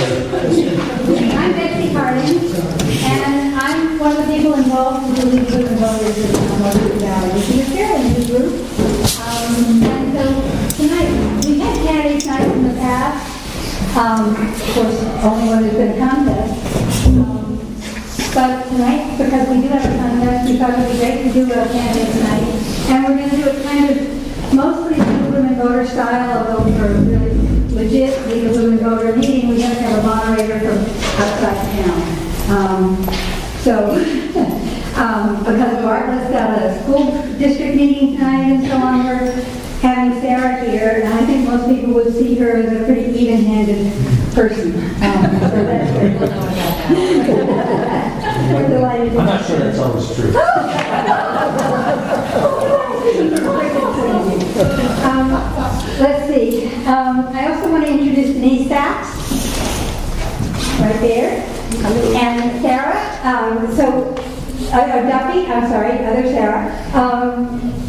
I'm Betsy Harding, and I'm one of the people involved with the League of Women Voters in Mojave Valley, which is a fairly new group. And so tonight, we've had candidates nights in the past. Of course, only when there's been a contest. But tonight, because we do have a contest, we thought it would be great to do a candidate tonight. And we're going to do it kind of mostly League of Women Voter style, although for a really legit League of Women Voter meeting, we have to have a moderator from outside town. Because Bartlett's got a school district meeting tonight and so on, we're having Sarah here, and I think most people would see her as a pretty even-handed person. So that's good. We're delighted. I'm not sure that's always true. Let's see. I also want to introduce Denise Sachs, right there, and Sarah. Duffy, I'm sorry, other Sarah.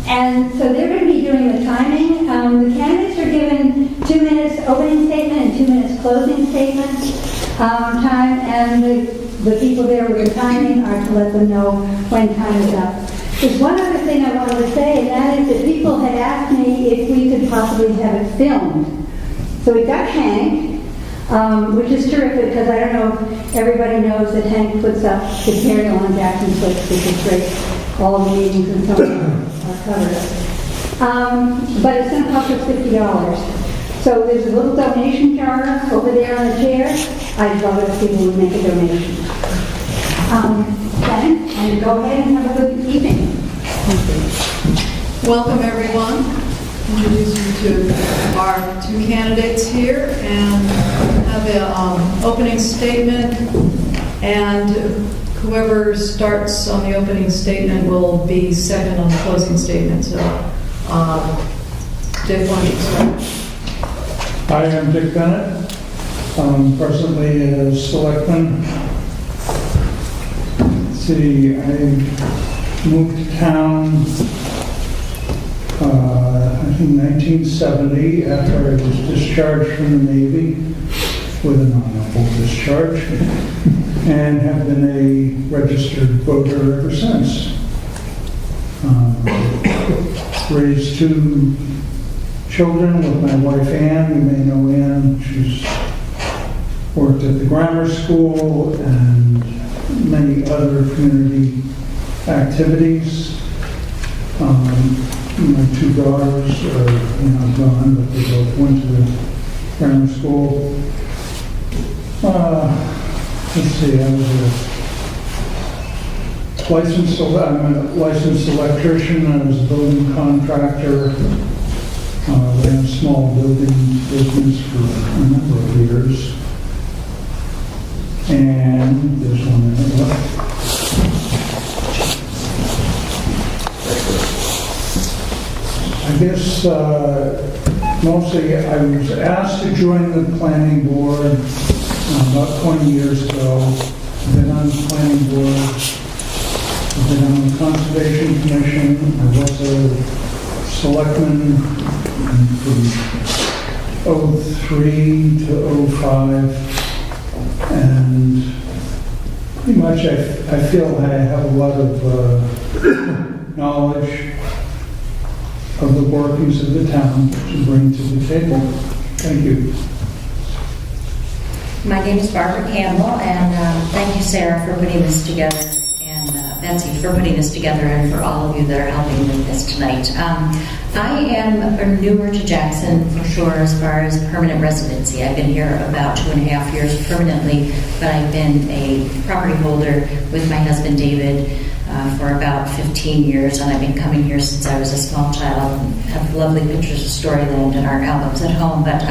And so they're going to be doing the timing. The candidates are given 2 minutes opening statement and 2 minutes closing statement time, and the people there with the timing are to let them know when time is up. There's one other thing I wanted to say, and that is that people had asked me if we could possibly have it filmed. So we got Hank, which is terrific because I don't know if everybody knows that Hank puts up the material on Jackson Clips, which is great. All the meetings and so on are covered. But it's going to cost us $50. So there's a little donation jar over there on the chair. I'd love it if people would make a donation. And go ahead and have a good evening. Welcome, everyone. Introduce you to our two candidates here and have an opening statement. And whoever starts on the opening statement will be second on the closing statement. So, Dick, why don't you start? Hi, I'm Dick Bennett. I'm presently a selectman. See, I moved to town I think 1970 after I was discharged from the Navy with an honorable discharge and have been a registered voter ever since. Raised 2 children with my wife Ann. You may know Ann. She's worked at the grammar school and many other community activities. My 2 daughters are now gone, but they both went to the grammar school. Let's see, I'm a licensed electrician. I was a building contractor. Ran a small building business for a number of years. And there's one minute left. I guess mostly I was asked to join the planning board about 20 years ago. I've been on the planning board. I've been on the Conservation Commission. I was a selectman from 03 to 05. And pretty much I feel I have a lot of knowledge of the workings of the town to bring to the table. Thank you. My name is Barbara Campbell, and thank you, Sarah, for putting this together, and Betsy for putting this together, and for all of you that are helping with this tonight. I am newer to Jackson, for sure, as far as permanent residency. I've been here about 2.5 years permanently, but I've been a property holder with my husband, David, for about 15 years, and I've been coming here since I was a small child and have lovely pictures of Storyland in our albums at home. But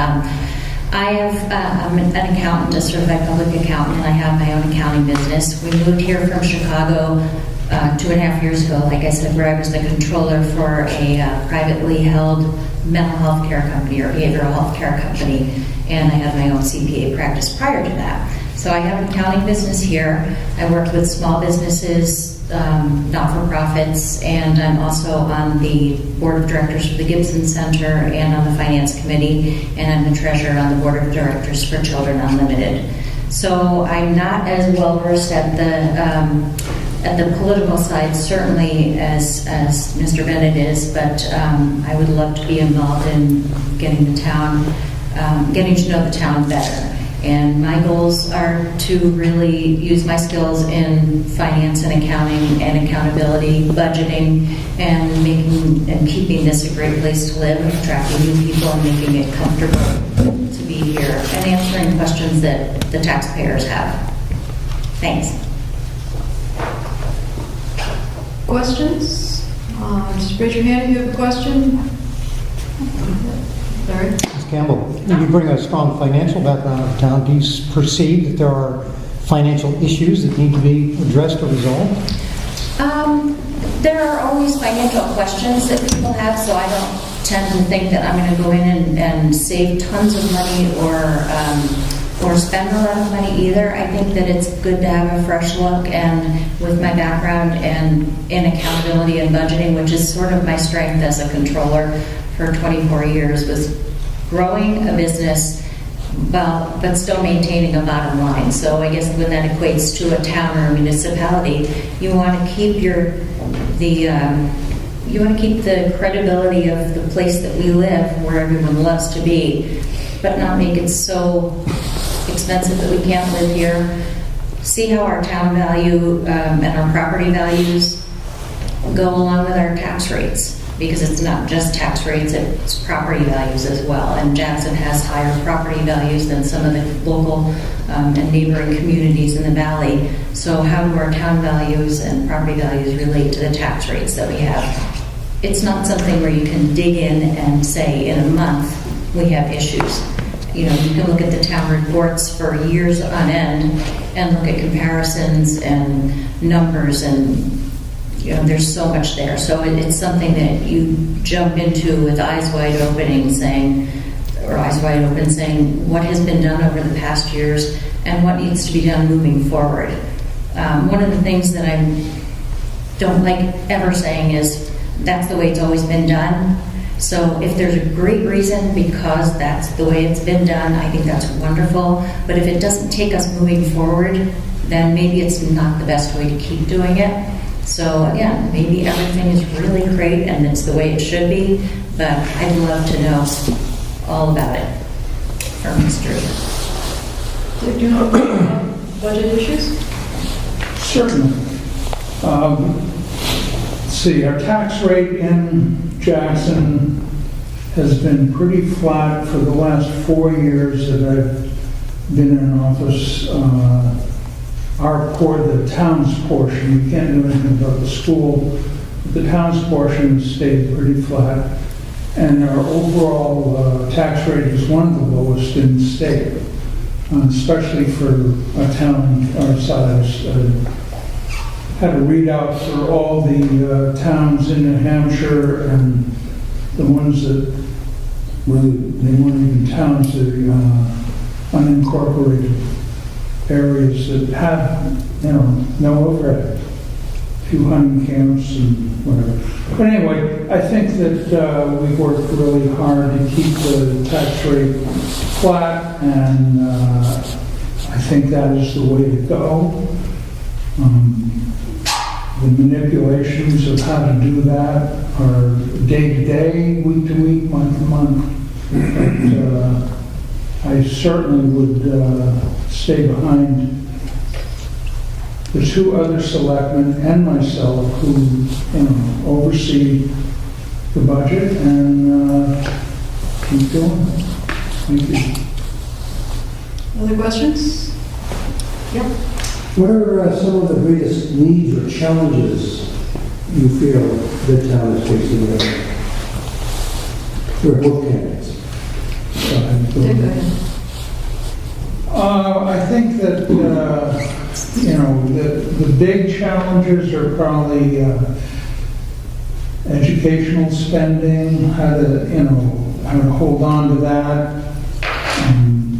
I'm an accountant, a certified public accountant, and I have my own accounting business. We moved here from Chicago 2.5 years ago, like I said, where I was the controller for a privately held mental health care company or behavioral health care company, and I had my own CPA practice prior to that. So I have an accounting business here. I worked with small businesses not-for-profits, and I'm also on the board of directors for the Gibson Center and on the finance committee, and I'm the treasurer on the board of directors for Children Unlimited. So I'm not as well versed at the political side, certainly as Mr. Bennett is, but I would love to be involved in getting to know the town better. And my goals are to really use my skills in finance and accounting and accountability, budgeting, and keeping this a great place to live, attracting new people and making it comfortable to be here, and answering questions that the taxpayers have. Thanks. Questions? Just raise your hand if you have a question. Larry? Ms. Campbell, you bring a strong financial background of town. Do you perceive that there are financial issues that need to be addressed or resolved? There are always financial questions that people have, so I don't tend to think that I'm going to go in and save tons of money or spend a lot of money either. I think that it's good to have a fresh look, and with my background and in accountability and budgeting, which is sort of my strength as a controller for 24 years, was growing a business but still maintaining a bottom line. So I guess when that equates to a town or a municipality, you want to keep the credibility of the place that we live, where everyone loves to be, but not make it so expensive that we can't live here. See how our town value and our property values go along with our tax rates, because it's not just tax rates, it's property values as well. And Jackson has higher property values than some of the local and neighboring communities in the valley. So how do our town values and property values relate to the tax rates that we have? It's not something where you can dig in and say in a month we have issues. You know, you can look at the town reports for years on end and look at comparisons and numbers, and you know, there's so much there. So it's something that you jump into with eyes wide open, saying what has been done over the past years and what needs to be done moving forward. One of the things that I don't like ever saying is that's the way it's always been done. So if there's a great reason because that's the way it's been done, I think that's wonderful. But if it doesn't take us moving forward, then maybe it's not the best way to keep doing it. So again, maybe everything is really great and it's the way it should be, but I'd love to know all about it from history. Do you know about budget issues? Certainly. Let's see, our tax rate in Jackson has been pretty flat for the last 4 years that I've been in office. The town's portion, you can't do anything about the school, but the town's portion has stayed pretty flat. And our overall tax rate is one of the lowest in the state, especially for a town our size. Had a readout for all the towns in New Hampshire, and the ones that really, they weren't even towns, the unincorporated areas that have, no overhead, a few hunting camps and whatever. But anyway, I think that we've worked really hard to keep the tax rate flat, and I think that is the way to go. The manipulations of how to do that are day to day, week to week, month to month. But I certainly would stay behind the two other selectmen and myself who, oversee the budget and keep going. Thank you. Other questions? Yep. What are some of the greatest needs or challenges you feel the town is facing right now? For both candidates. Yeah, go ahead. I think that, the big challenges are probably educational spending, how to hold on to that.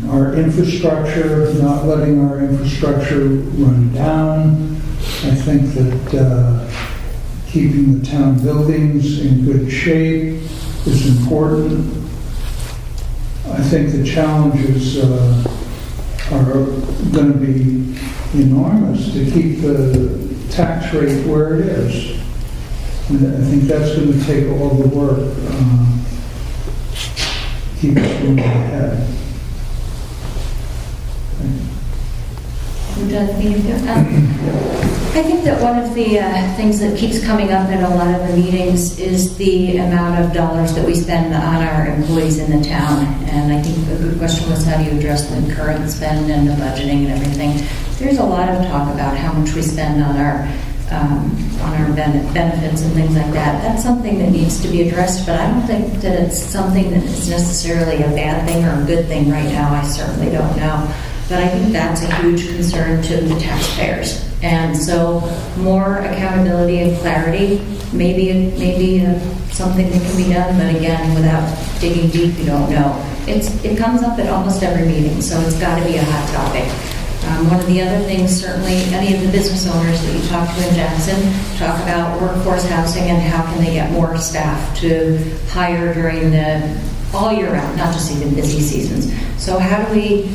Our infrastructure, not letting our infrastructure run down. I think that keeping the town buildings in good shape is important. I think the challenges are going to be enormous to keep the tax rate where it is. And I think that's going to take all the work, keep us moving ahead. I think that one of the things that keeps coming up in a lot of the meetings is the amount of dollars that we spend on our employees in the town. And I think a good question was, how do you address the current spend and the budgeting and everything? There's a lot of talk about how much we spend on our benefits and things like that. That's something that needs to be addressed, but I don't think that it's something that is necessarily a bad thing or a good thing right now. I certainly don't know. But I think that's a huge concern to the taxpayers. And so more accountability and clarity, maybe something that can be done, but again, without digging deep, you don't know. It comes up at almost every meeting, so it's got to be a hot topic. One of the other things, certainly, any of the business owners that you talk to in Jackson talk about workforce housing and how can they get more staff to hire during all year round, not just even busy seasons. So how do we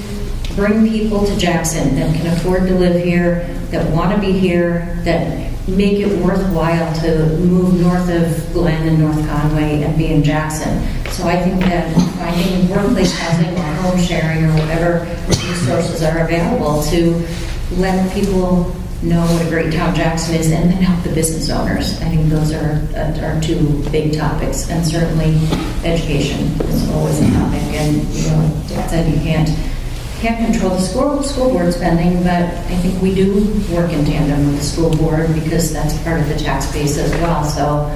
bring people to Jackson that can afford to live here, that want to be here, that make it worthwhile to move north of Glen and North Conway and be in Jackson. So I think that finding workplace housing or home sharing or whatever resources are available to let people know what a great town Jackson is, and then help the business owners. I think those are two big topics, and certainly education is always a topic. And like Dick said, you can't control the school board spending, but I think we do work in tandem with the school board because that's part of the tax base as well. So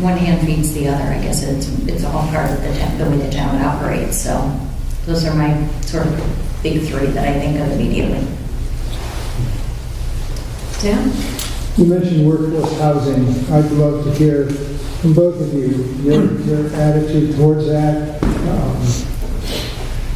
one hand feeds the other. I guess it's all part of the way the town operates. So those are my sort of big three that I think of immediately. Dan? You mentioned workforce housing. I'd love to hear from both of you your attitude towards that.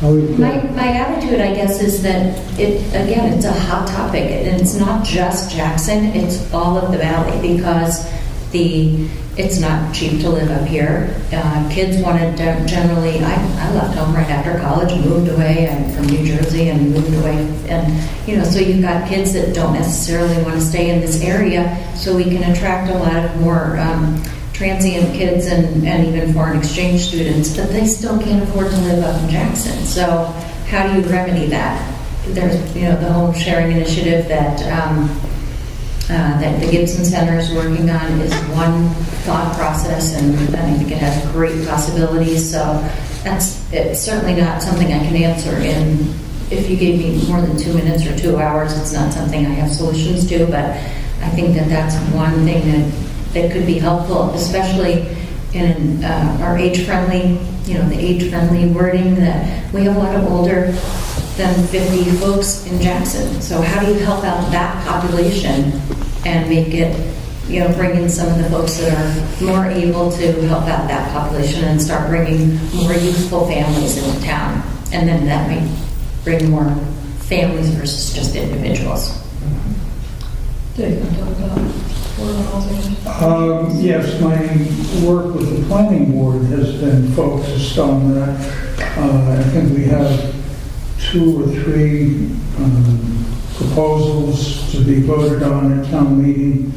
My attitude, I guess, is that it's a hot topic, and it's not just Jackson, it's all of the valley, because it's not cheap to live up here. Kids want to generally, I left home right after college, moved away. I'm from New Jersey and moved away. And, so you've got kids that don't necessarily want to stay in this area, so we can attract a lot of more transient kids and even foreign exchange students, but they still can't afford to live up in Jackson. So how do you remedy that? There's, the home sharing initiative that the Gibson Center is working on is one thought process, and I think it has great possibilities. So it's certainly not something I can answer in, if you gave me more than 2 minutes or 2 hours, it's not something I have solutions to, but I think that that's one thing that could be helpful, especially in our age-friendly, the age-friendly wording, that we have a lot of older than 50 folks in Jackson. So how do you help out that population and make it, bring in some of the folks that are more able to help out that population and start bringing more youthful families into town? And then that may bring more families versus just individuals. Dave, you want to talk about Yes, my work with the planning board has been focused on that. I think we have 2 or 3 proposals to be voted on at town meeting.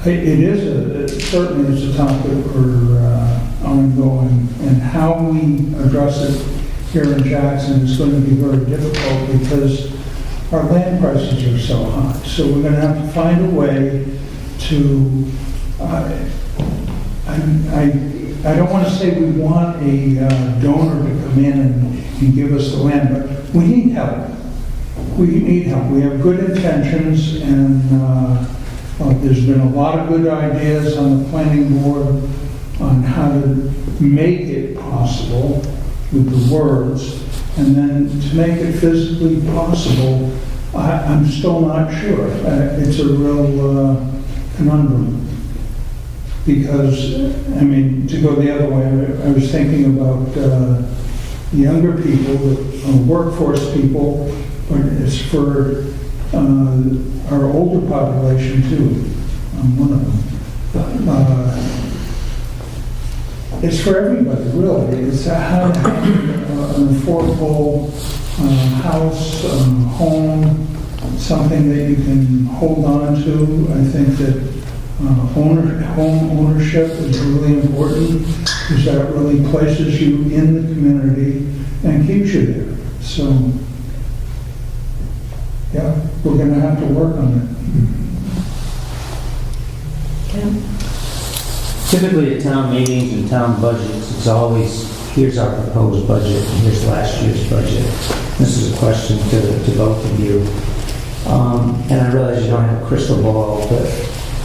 It certainly is a topic for ongoing, and how we address it here in Jackson is going to be very difficult because our land prices are so high. So we're going to have to find a way to, I don't want to say we want a donor to come in and give us the land, but we need help. We need help. We have good intentions, and there's been a lot of good ideas on the planning board on how to make it possible with the words. And then to make it physically possible, I'm still not sure. It's a real conundrum. Because, to go the other way, I was thinking about younger people, workforce people, but it's for our older population too. I'm one of them. It's for everybody, really. It's how to have an affordable house, home, something that you can hold on to. I think that home ownership is really important because that really places you in the community and keeps you there. So, yeah, we're going to have to work on it. Typically at town meetings and town budgets, it's always, here's our proposed budget, and here's last year's budget. This is a question to both of you. And I realize you don't have a crystal ball, but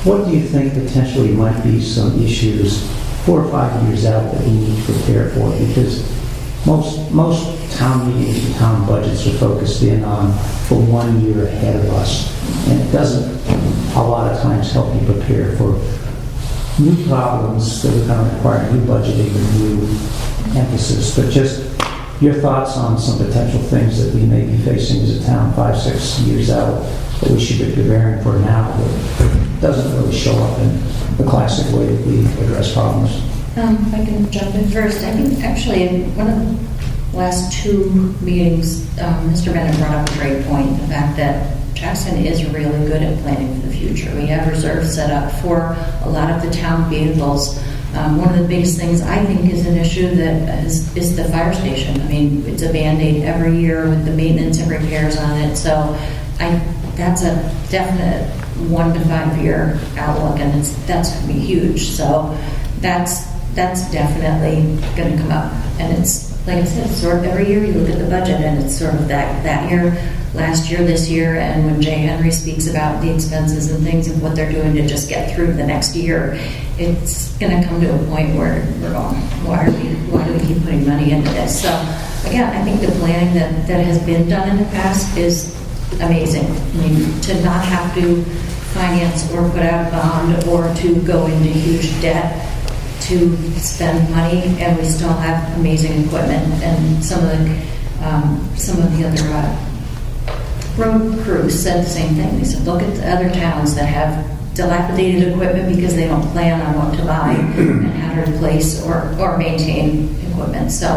what do you think potentially might be some issues 4 or 5 years out that we need to prepare for? Because most town meetings and town budgets are focused in on for 1 year ahead of us. And it doesn't a lot of times help you prepare for new problems that are going to require new budgeting and new emphasis. But just your thoughts on some potential things that we may be facing as a town 5, 6 years out that we should be preparing for now that doesn't really show up in the classic way that we address problems. If I can jump in first, I think actually in one of the last 2 meetings, Mr. Bennett brought up a great point, the fact that Jackson is really good at planning for the future. We have reserves set up for a lot of the town vehicles. One of the biggest things I think is an issue that is the fire station. I mean, it's a Band-Aid every year with the maintenance and repairs on it. So that's a definite 1 to 5 year outlook, and that's going to be huge. So that's definitely going to come up. And it's, like I said, sort of every year you look at the budget, and it's sort of that year, last year, this year, and when Jay Henry speaks about the expenses and things and what they're doing to just get through the next year, it's going to come to a point where we're going, why do we keep putting money into this? So again, I think the planning that has been done in the past is amazing. I mean, to not have to finance or put out a bond or to go into huge debt to spend money, and we still have amazing equipment. And some of the other road crews said the same thing. They said, look at the other towns that have dilapidated equipment because they don't plan on what to buy and how to replace or maintain equipment. So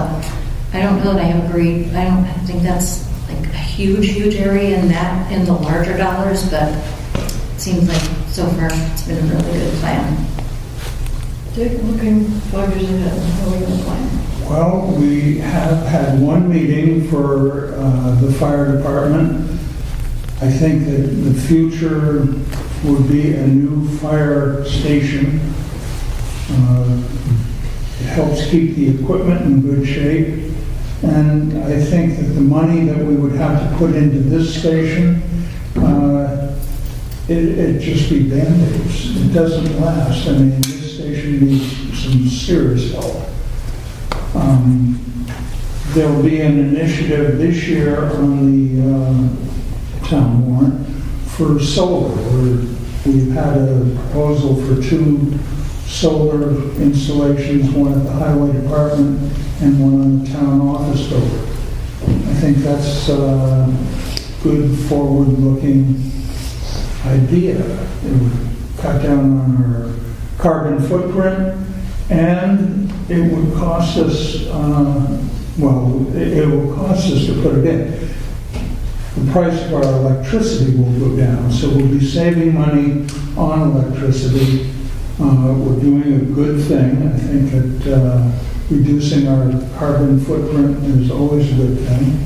I don't know that I agree. I think that's like a huge area in the larger dollars, but it seems like so far it's been a really good plan. Dick, looking 5 years ahead, how are we going to plan? Well, we have had 1 meeting for the fire department. I think that the future would be a new fire station. It helps keep the equipment in good shape. And I think that the money that we would have to put into this station, it'd just be Band-Aids. It doesn't last. I mean, this station needs some serious help. There'll be an initiative this year on the town warrant for solar. We've had a proposal for 2 solar installations, one at the highway department and one on the town office building. I think that's a good forward-looking idea. It would cut down on our carbon footprint, and it would cost us, it will cost us to put it in. The price of our electricity will go down, so we'll be saving money on electricity. We're doing a good thing. I think that reducing our carbon footprint is always a good thing.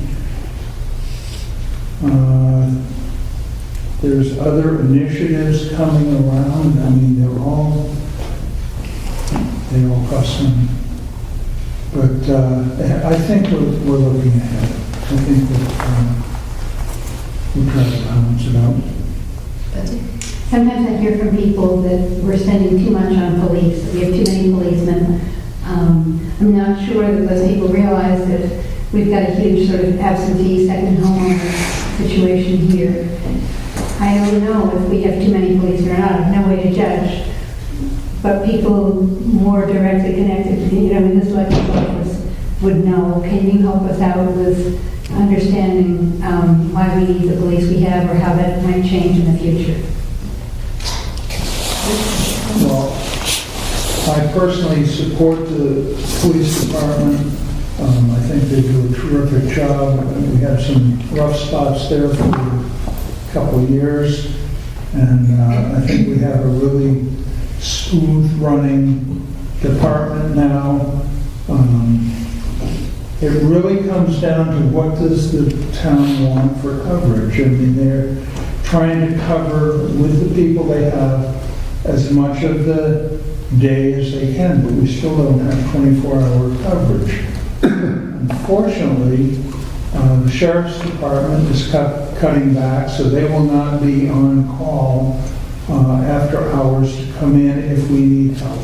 There's other initiatives coming around. I mean, they all cost money. But I think we're looking ahead. I think that we'll try to balance it out. Betsy? Sometimes I hear from people that we're spending too much on police, that we have too many policemen. I'm not sure that those people realize that we've got a huge sort of absentee second home situation here. I don't know if we have too many policemen or not. I have no way to judge. But people more directly connected to, in this electric office would know. Can you help us out with understanding why we need the police we have or how that might change in the future. Well, I personally support the police department. I think they do a terrific job. We had some rough spots there for a couple of years, and I think we have a really smooth running department now. It really comes down to what does the town want for coverage. I mean, they're trying to cover with the people they have as much of the day as they can, but we still don't have 24-hour coverage. Unfortunately, the sheriff's department is cutting back, so they will not be on call after hours to come in if we need help.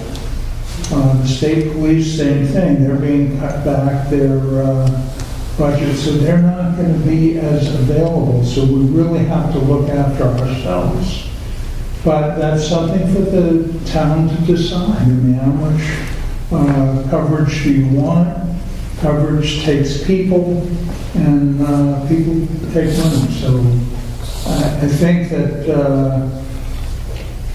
The state police, same thing. They're being cut back their budget, so they're not going to be as available. So we really have to look after ourselves. But that's something for the town to decide. I mean, how much coverage do you want? Coverage takes people, and people take money. So I think that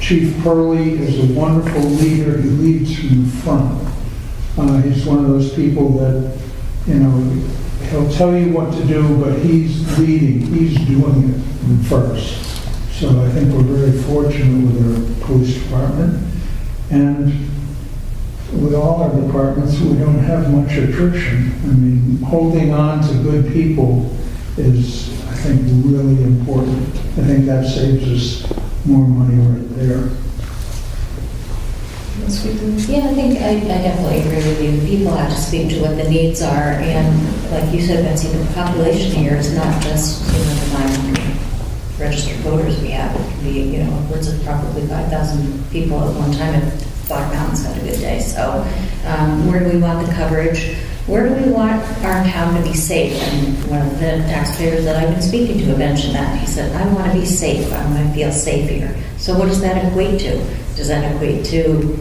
Chief Purley is a wonderful leader. He leads from the front. He's one of those people that, you know, he'll tell you what to do, but he's leading. He's doing it first. So I think we're very fortunate with our police department. And with all our departments, we don't have much attrition. I mean, holding on to good people is, I think, really important. I think that saves us more money right there. Yeah, I think I definitely agree with you. People have to speak to what the needs are, and like you said, Betsy, the population here is not just, you know, the 900 registered voters we have. It can be, you know, upwards of probably 5,000 people at one time if Black Mountain's had a good day. So where do we want the coverage? Where do we want our town to be safe? And one of the taxpayers that I've been speaking to mentioned that. He said, I want to be safe. I want to feel safe here. So what does that equate to? Does that equate to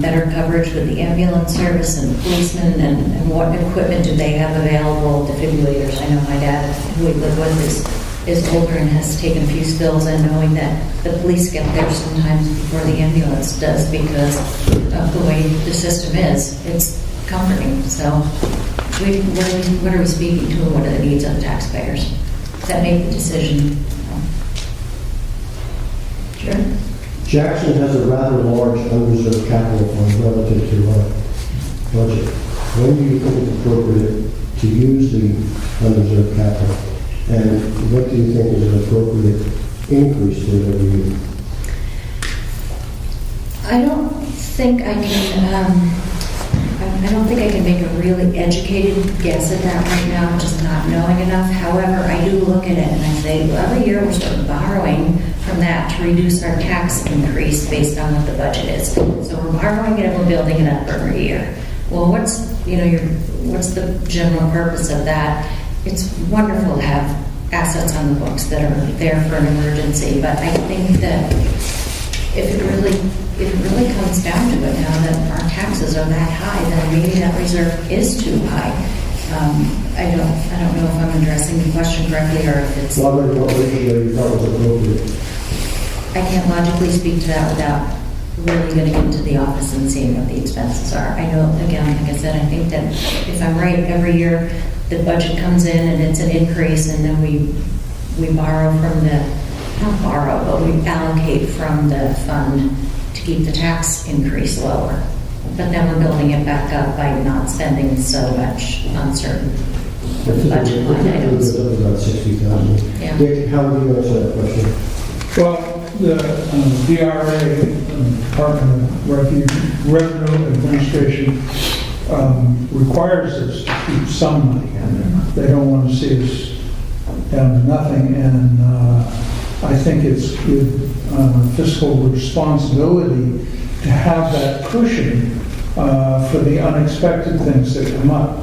better coverage with the ambulance service and policemen, and what equipment do they have available? Defibrillators. I know my dad, who we live with, is older and has taken a few spills, and knowing that the police get there sometimes before the ambulance does because of the way the system is, it's comforting. So what are we speaking to, and what are the needs of the taxpayers? Does that make the decision? Sure. Jackson has a rather large unreserved capital fund relative to our budget. When do you think it's appropriate to use the unreserved capital? And what do you think is an appropriate increase to it every year? I don't think I can make a really educated guess at that right now, just not knowing enough. However, I do look at it and I say, well, every year we're sort of borrowing from that to reduce our tax increase based on what the budget is. So we're borrowing it and we're building it up every year. Well, what's the general purpose of that? It's wonderful to have assets on the books that are there for an emergency, but I think that if it really comes down to it now that our taxes are that high, then maybe that reserve is too high. I don't know if I'm addressing the question correctly or if it's... What ratio you thought was appropriate? I can't logically speak to that without really getting into the office and seeing what the expenses are. I know, again, like I said, I think that if I'm right, every year the budget comes in and it's an increase, and then we borrow from not borrow, but we allocate from the fund to keep the tax increase lower. But then we're building it back up by not spending so much on certain budget line items. About 60,000. Yeah. Dick, how do you answer that question? Well, the DRA, Department of Revenue Administration, requires us to keep some money in there. They don't want to see us down to nothing, and I think it's with fiscal responsibility to have that cushion for the unexpected things that come up.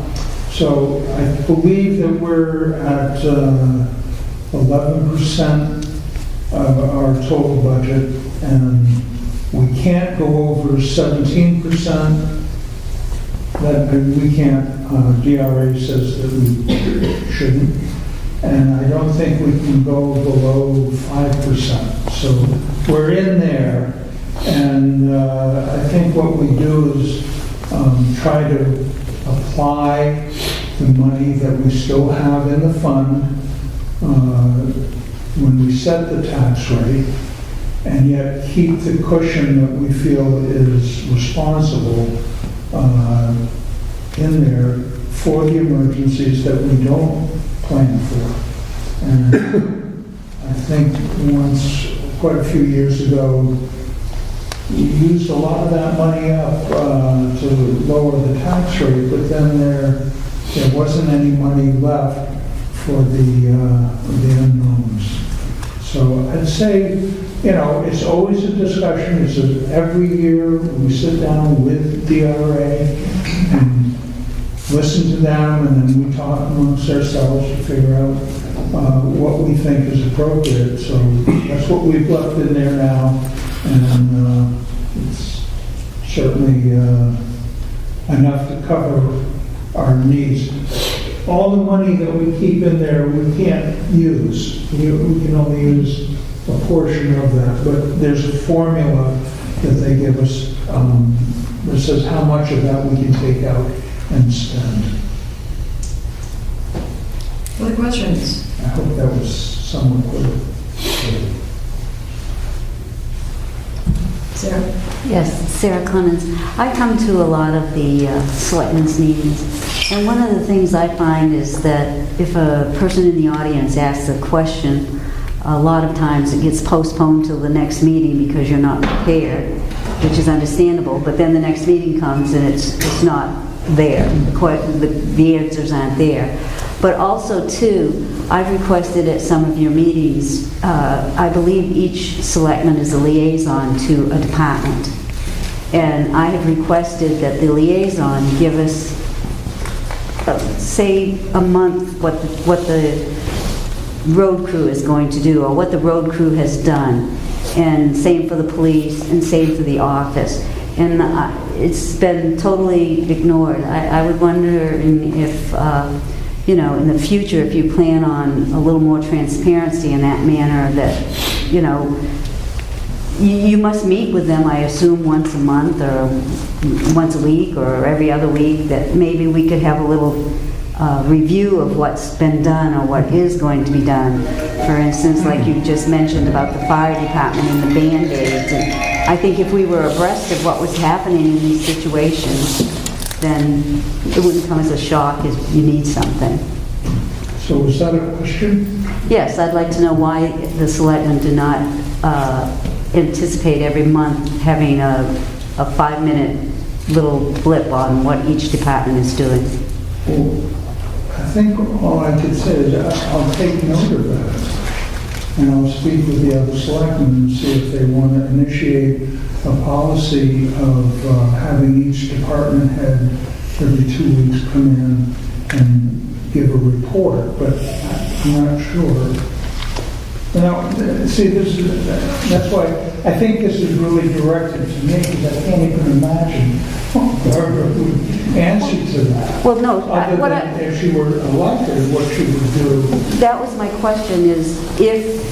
So I believe that we're at 11% of our total budget, and we can't go over 17%. that we can't, DRA says that we shouldn't. And I don't think we can go below 5%. So we're in there. And I think what we do is try to apply the money that we still have in the fund when we set the tax rate, and yet keep the cushion that we feel is responsible in there for the emergencies that we don't plan for. And I think once, quite a few years ago, we used a lot of that money up to lower the tax rate, but then there wasn't any money left for the unknowns. So I'd say, it's always a discussion. It's every year we sit down with DRA and listen to them, and then we talk amongst ourselves to figure out what we think is appropriate. So that's what we've left in there now, and it's certainly enough to cover our needs. All the money that we keep in there, we can't use. We can only use a portion of that, but there's a formula that they give us that says how much of that we can take out and spend. Other questions? I hope that was somewhat clear. Sarah? Yes, Sarah Clemens. I come to a lot of the selectmen's meetings, and one of the things I find is that if a person in the audience asks a question, a lot of times it gets postponed till the next meeting because you're not prepared, which is understandable, but then the next meeting comes and it's not there. The answers aren't there. But also, too, I've requested at some of your meetings, I believe each selectman is a liaison to a department. And I have requested that the liaison give us, say, a month what the road crew is going to do, or what the road crew has done. And same for the police, and same for the office. And it's been totally ignored. I would wonder if, in the future, if you plan on a little more transparency in that manner, that, you must meet with them, I assume, once a month or once a week or every other week, that maybe we could have a little review of what's been done or what is going to be done. For instance, like you just mentioned about the fire department and the Band-Aids. And I think if we were abreast of what was happening in these situations, then it wouldn't come as a shock if you need something. So was that a question? Yes, I'd like to know why the selectmen do not anticipate every month having a 5-minute little blip on what each department is doing. Well, I think all I could say is I'll take note of that, and I'll speak with the other selectmen and see if they want to initiate a policy of having each department head every 2 weeks come in and give a report, but I'm not sure. Now, see, that's why I think this is really directed to me, because I can't even imagine Barbara would answer to that. Well, no, Other than if she were elected, what she would do. that was my question is, if,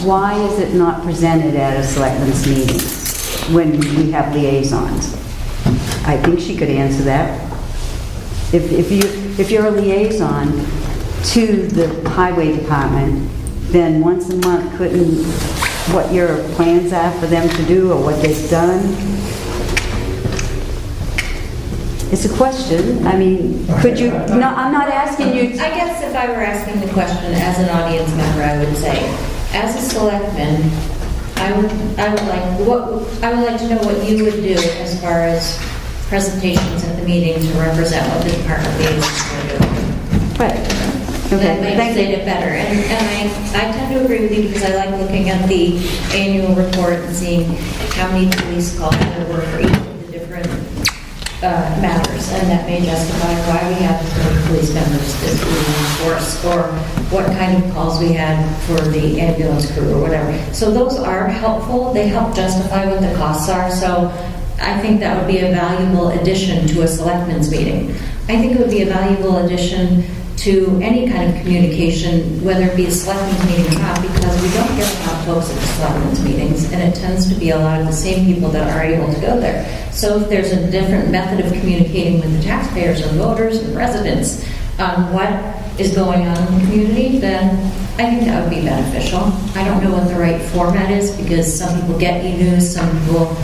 why is it not presented at a selectmen's meeting when we have liaisons? I think she could answer that. If you're a liaison to the highway department, then once a month, couldn't, what your plans are for them to do or what they've done? It's a question. I mean, could you, no, I'm not asking you. I guess if I were asking the question as an audience member, I would say, as a selectman, I would like to know what you would do as far as presentations at the meeting to represent what the department liaisons are doing. Right. That Okay, might thank state you. it better. And I tend to agree with you because I like looking at the annual report and seeing how many police calls there were for each of the different matters, and that may justify why we have as many police members as we enforce, or what kind of calls we had for the ambulance crew or whatever. So those are helpful. They help justify what the costs are. So I think that would be a valuable addition to a selectmen's meeting. I think it would be a valuable addition to any kind of communication, whether it be a selectmen's meeting or not, because we don't get a lot of folks at the selectmen's meetings, and it tends to be a lot of the same people that are able to go there. So if there's a different method of communicating with the taxpayers or voters and residents on what is going on in the community, then I think that would be beneficial. I don't know what the right format is, because some people get e-news, some people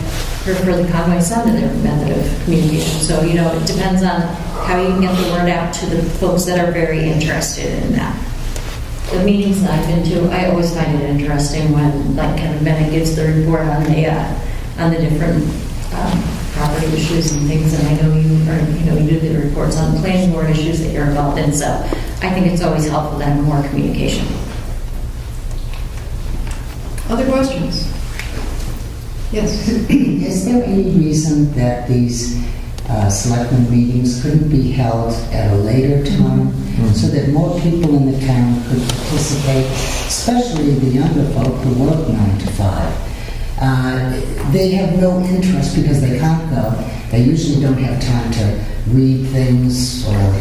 prefer the Conway Sun to their method of communication. So, it depends on how you can get the word out to the folks that are very interested in that. The meetings that I've been to, I always find it interesting when, like, Kevin Bennett gives the report on the different property issues and things, and I know you do the reports on planning board issues that you're involved in, so I think it's always helpful to have more communication. Other questions? Yes. Is there any reason that these selectmen meetings couldn't be held at a later time so that more people in the town could participate, especially the younger folk who work 9 to 5? They have no interest because they can't go. They usually don't have time to read things or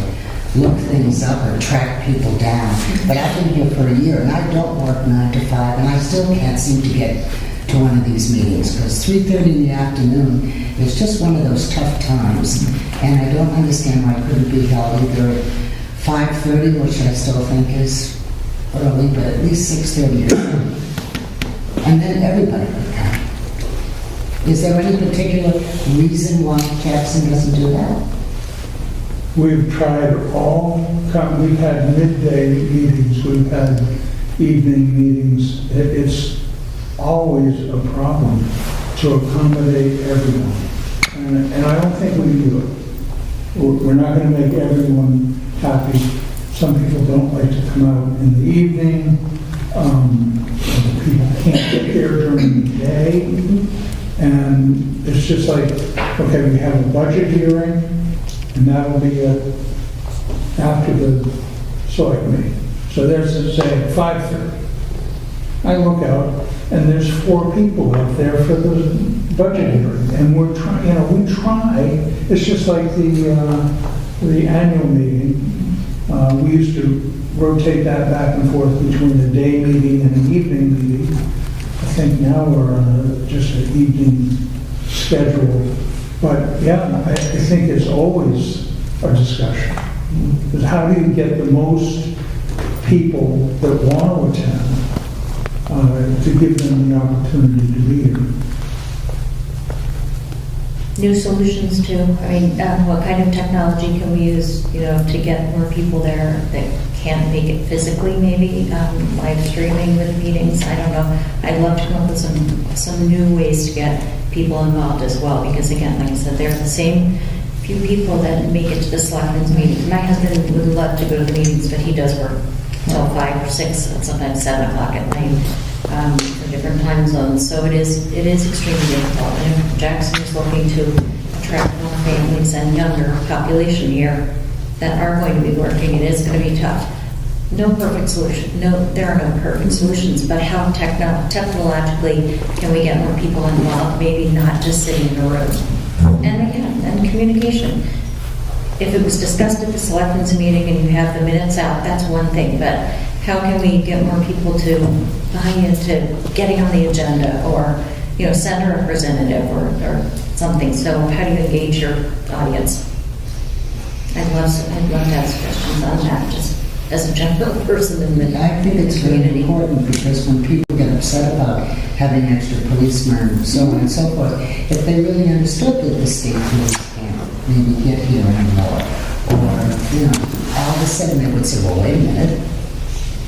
look things up or track people down. But I've been here for a year and I don't work 9 to 5 and I still can't seem to get to one of these meetings because 3:30 in the afternoon is just one of those tough times. And I don't understand why it couldn't be held either at 5:30, which I still think is early, but at least 6:30 or 7. And then everybody could come. Is there any particular reason why Jackson doesn't do that? We've tried we've had midday meetings, we've had evening meetings. It's always a problem to accommodate everyone. And I don't think we do it. We're not going to make everyone happy. Some people don't like to come out in the evening. People can't get here during the day. And it's just like, okay, we have a budget hearing, and that'll be after the select meeting. So there's, say, at 5:30. I look out, and there's 4 people out there for the budget hearing, and we're trying. We try. It's just like the annual meeting. We used to rotate that back and forth between the day meeting and the evening meeting. I think now we're on just an evening schedule. But yeah, I think it's always a discussion. Because how do you get the most people that want to attend to give them the opportunity to be here? New solutions too. I mean, what kind of technology can we use, to get more people there that can't make it physically? Maybe live streaming with meetings. I don't know. I'd love to come up with some new ways to get people involved as well. Because again, like I said, they're the same few people that make it to the selectmen's meetings. My husband would love to go to the meetings, but he does work till 5 or 6, and sometimes 7 o'clock at night. For different time zones, so it is extremely difficult. And if Jackson is looking to attract more families and younger population here that are going to be working, it is going to be tough. No perfect solution. No, there are no perfect solutions. But how technologically can we get more people involved? Maybe not just sitting in a room. And again, and communication. If it was discussed at the selectmen's meeting and you have the minutes out, that's one thing. But how can we get more people to buy into getting on the agenda, or send a representative or something? So how do you engage your audience? I'd love to ask questions on that, just as a general person in the I think it's very community. important because when people get upset about having extra policemen and so on and so forth, if they really understood that the state police can't maybe get here anymore, or all of a sudden they would say, well, wait a minute.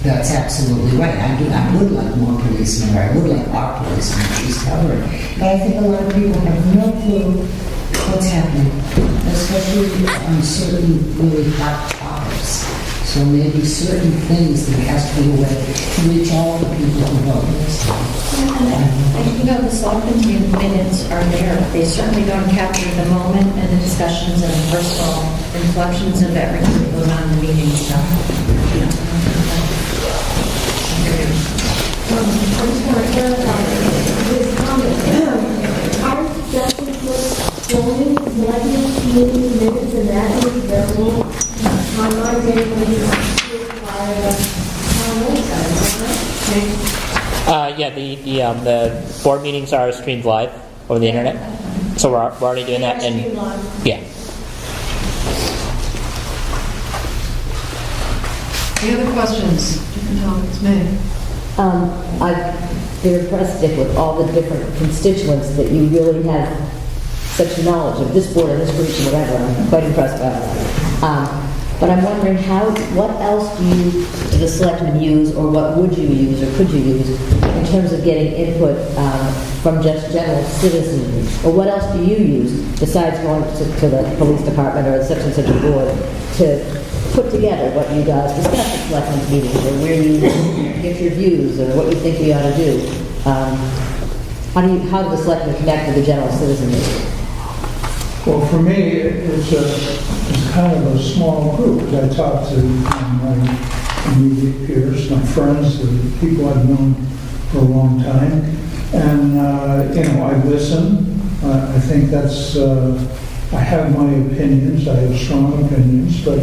That's absolutely right. I would like more policemen, or I would like our policemen to be covered. But I think a lot of people have no clue what's happening, especially on certain really hot topics. So maybe certain things that has to be a way to reach all the people who vote. The selectmen's minutes are there. They certainly don't capture the moment and the discussions and the personal inflections of everything that goes on in the meeting. So, I just want to clarify this comment. Our Jackson's Yeah, the board meetings are streamed live over the internet, so we're already doing that. And yeah, Any other questions? Different topics, May? I've been impressed, Dick, with all the different constituents that you really have such knowledge of this board and this group and whatever. I'm quite impressed by that. But I'm wondering what else do you, the selectmen, use, or what would you use, or could you use, in terms of getting input from just general citizens? Or what else do you use, besides going to the police department or such and such a board, to put together what you guys discuss at selectmen's meetings, or where you get your views, or what you think we ought to do? How do the selectmen connect with the general citizenry? Well, for me, it's kind of a small group. I talk to my immediate peers, my friends, the people I've known for a long time, and I listen. I think that's. I have my opinions. I have strong opinions, but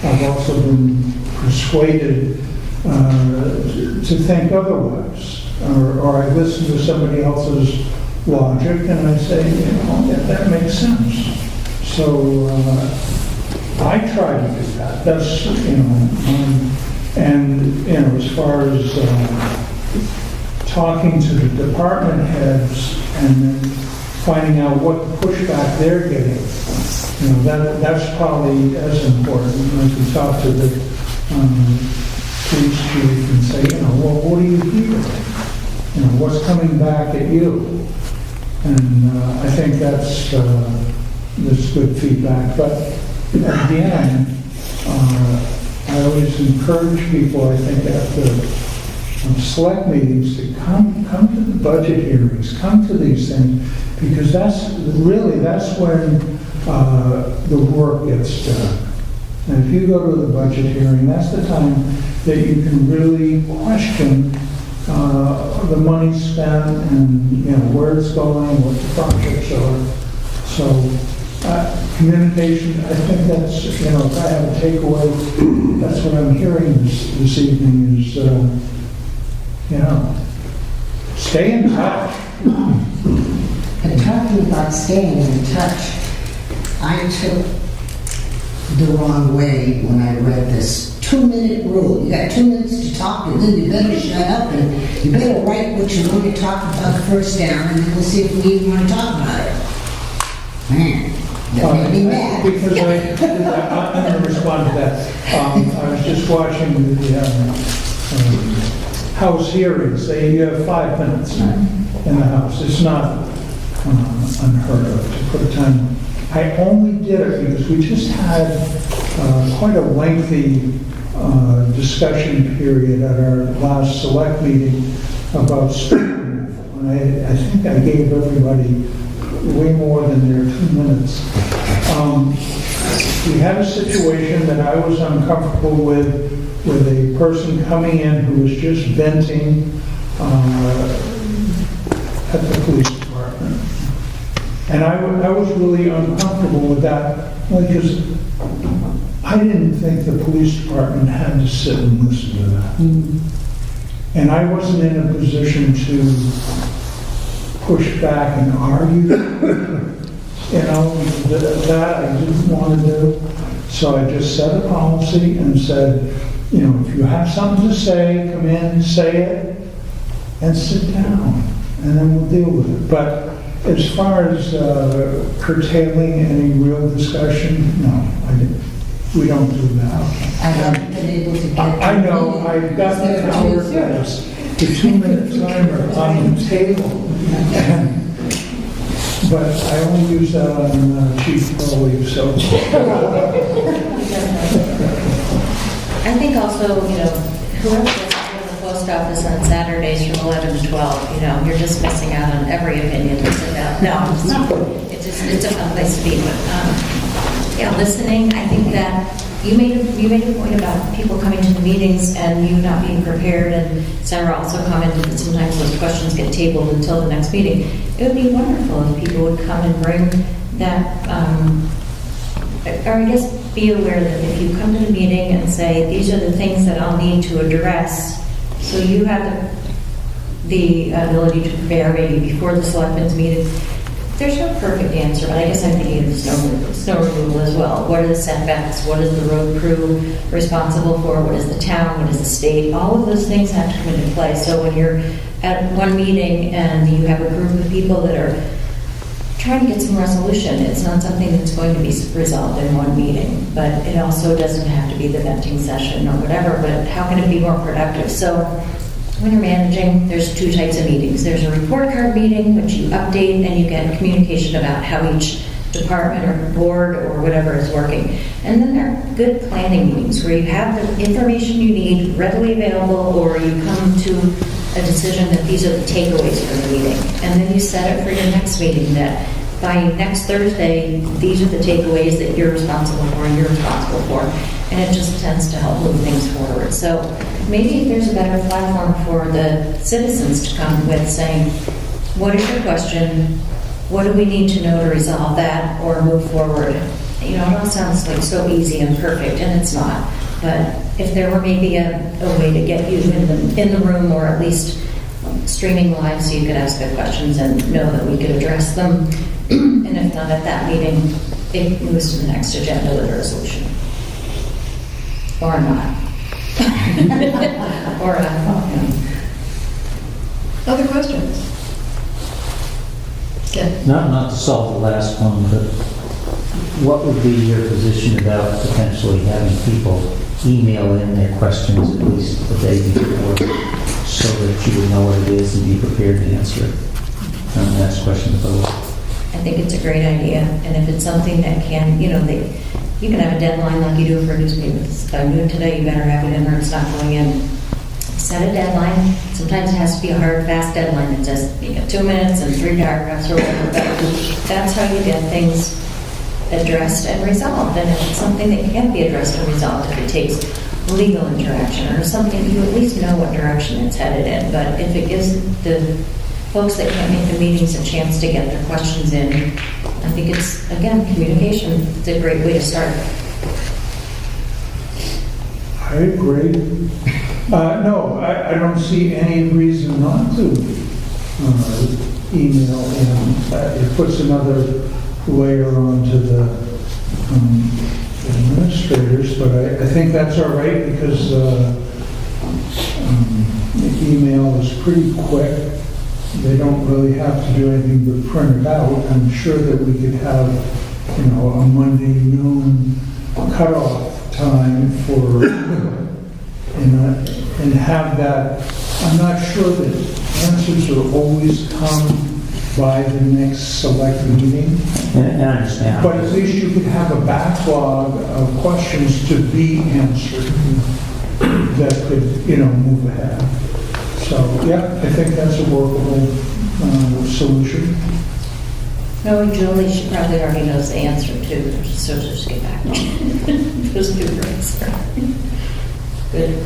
I've also been persuaded to think otherwise, or I listen to somebody else's logic, and I say, that makes sense. So I try to do that. That's, as far as talking to the department heads and then finding out what pushback they're getting, that's probably as important as we talk to the police chief and say, well, what do you hear? What's coming back at you? And I think that's good feedback. But at the end, I always encourage people, I think, after select meetings to come to the budget hearings, come to these things, because that's when the work gets done. And if you go to the budget hearing, that's the time that you can really question the money spent and where it's going, what the projects are. So communication, I think that's, if I have a takeaway, that's what I'm hearing this evening is, stay in touch. And talking about staying in touch, I took the wrong way when I read this 2-minute rule. You got 2 minutes to talk, and then you better shut up and you better write what you're going to talk about first down, and then we'll see if we even want to talk about it. Man, that made me mad. Because I'm going to respond to that. I was just watching the House hearings. You have 5 minutes in the House. It's not unheard of to put a time. I only did it because we just had quite a lengthy discussion period at our last select meeting about street removal. And I think I gave everybody way more than their 2 minutes. We had a situation that I was uncomfortable with a person coming in who was just venting at the police department. And I was really uncomfortable with that because I didn't think the police department had to sit and listen to that. And I wasn't in a position to push back and argue. That I didn't want to do. So I just set a policy and said, if you have something to say, come in, say it, and sit down, and then we'll deal with it. But as far as curtailing any real discussion, no, we don't do that. I haven't been able to get... I know, I've got the hourglass, the 2-minute timer on the table. But I only use that on Chief Crowley, so... I think also, whoever gets to the post office on Saturdays from 11 to 12, you're just missing out on every opinion that's about. No, it's not. It's a fun place to be. But listening. I think that you made a point about people coming to the meetings and you not being prepared. And Sarah also commented that sometimes those questions get tabled until the next meeting. It would be wonderful if people would come and bring that, or I guess be aware that if you come to the meeting and say, these are the things that I'll need to address, so you have the ability to prepare maybe before the selectmen's meeting. There's no perfect answer, but I guess I'm thinking of snow removal as well. What are the setbacks? What is the road crew responsible for? What is the town? What is the state? All of those things have to come into play. So when you're at one meeting and you have a group of people that are trying to get some resolution, it's not something that's going to be resolved in one meeting. But it also doesn't have to be the venting session or whatever, but how can it be more productive? So when you're managing, there's two types of meetings. There's a report card meeting, which you update and you get communication about how each department or board or whatever is working. And then there are good planning meetings where you have the information you need readily available, or you come to a decision that these are the takeaways from the meeting. And then you set it for your next meeting that by next Thursday, these are the takeaways that you're responsible for and you're responsible for. And it just tends to help move things forward. So maybe there's a better platform for the citizens to come with saying, what is your question? What do we need to know to resolve that or move forward? You know, it all sounds like so easy and perfect, and it's not. But if there were maybe a way to get you in the room, or at least streaming live so you could ask the questions and know that we could address them. And if not at that meeting, it moves to the next agenda with a resolution. Or not. Or Other questions? Yeah. Not to solve the last one, but what would be your position about potentially having people email in their questions at least the day before so that you would know what it is and be prepared to answer it? And that's a question to both. I think it's a great idea, and if it's something that can, you can have a deadline like you do for newspapers. If I'm doing today, you better have it in or it's not going in. Set a deadline. Sometimes it has to be a hard, fast deadline that says, 2 minutes and 3 paragraphs or whatever. But that's how you get things addressed and resolved. And if it's something that can't be addressed and resolved, if it takes legal interaction or something, you at least know what direction it's headed in. But if it gives the folks that can't make the meetings a chance to get their questions in, I think it's, again, communication. It's a great way to start. I agree. No, I don't see any reason not to email in. It puts another layer onto the administrators, but I think that's all right because the email is pretty quick. They don't really have to do anything but print it out. I'm sure that we could have, a Monday noon cutoff time for, and have that. I'm not sure that answers will always come by the next select meeting. And I understand. But at least you could have a backlog of questions to be answered that could, move ahead. So, yeah, I think that's a workable solution. No, Julie, she probably already knows the answer too, so just get back to those 2 breaks. Good.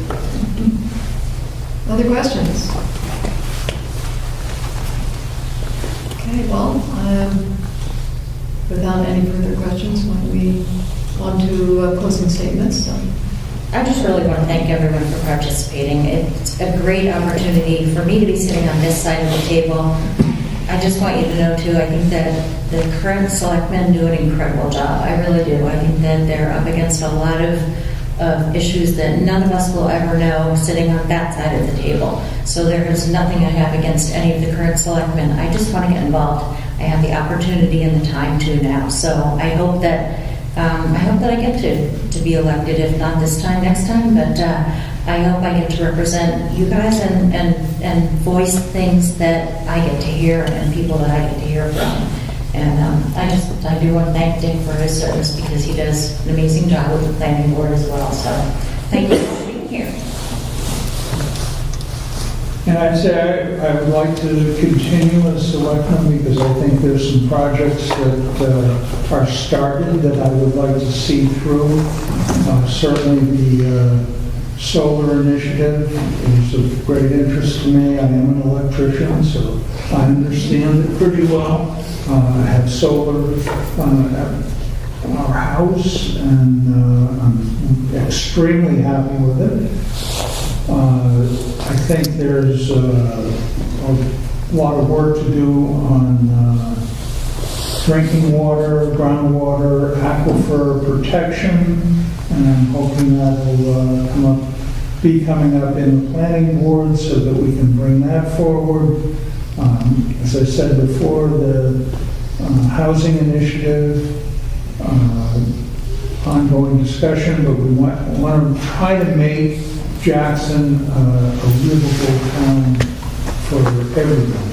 Other questions? Okay, well, without any further questions, why don't we on to closing statements? I just really want to thank everyone for participating. It's a great opportunity for me to be sitting on this side of the table. I just want you to know, too, I think that the current selectmen do an incredible job. I really do. I think that they're up against a lot of issues that none of us will ever know sitting on that side of the table. So there is nothing I have against any of the current selectmen. I just want to get involved. I have the opportunity and the time to now. So I hope that I get to be elected, if not this time, next time. But I hope I get to represent you guys and voice things that I get to hear and people that I get to hear from. And I do want to thank Dick for his service because he does an amazing job with the planning board as well. So thank you for being here. And I'd say I would like to continue as selectman because I think there's some projects that are started that I would like to see through. Certainly the solar initiative is of great interest to me. I am an electrician, so I understand it pretty well. I have solar our house, and I'm extremely happy with it. I think there's a lot of work to do on drinking water, groundwater, aquifer protection, and I'm hoping that'll be coming up in the planning board so that we can bring that forward. As I said before, the housing initiative, ongoing discussion, but we want to try to make Jackson a livable town for everyone.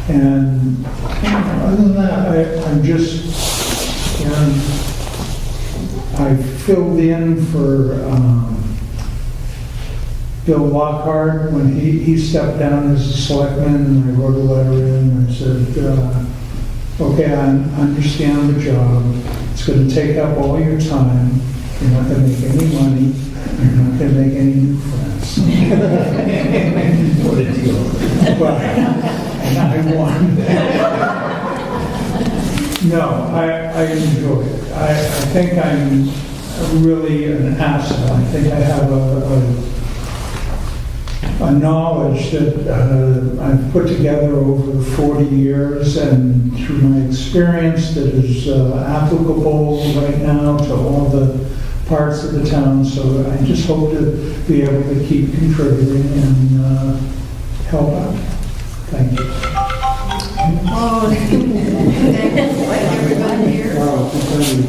And other than that, I'm just, I filled in for Bill Lockhart when he stepped down as a selectman, and I wrote a letter in, and I said, okay, I understand the job. It's going to take up all your time. You're not going to make any money. You're not going to make any new friends. What a deal. But, and I won. No, I enjoy it. I think I'm really an asset. I think I have a knowledge that I've put together over 40 years and through my experience that is applicable right now to all the parts of the town. So I just hope to be able to keep contributing and help out. Thank you. Oh, thank everybody here. Wow, thank you.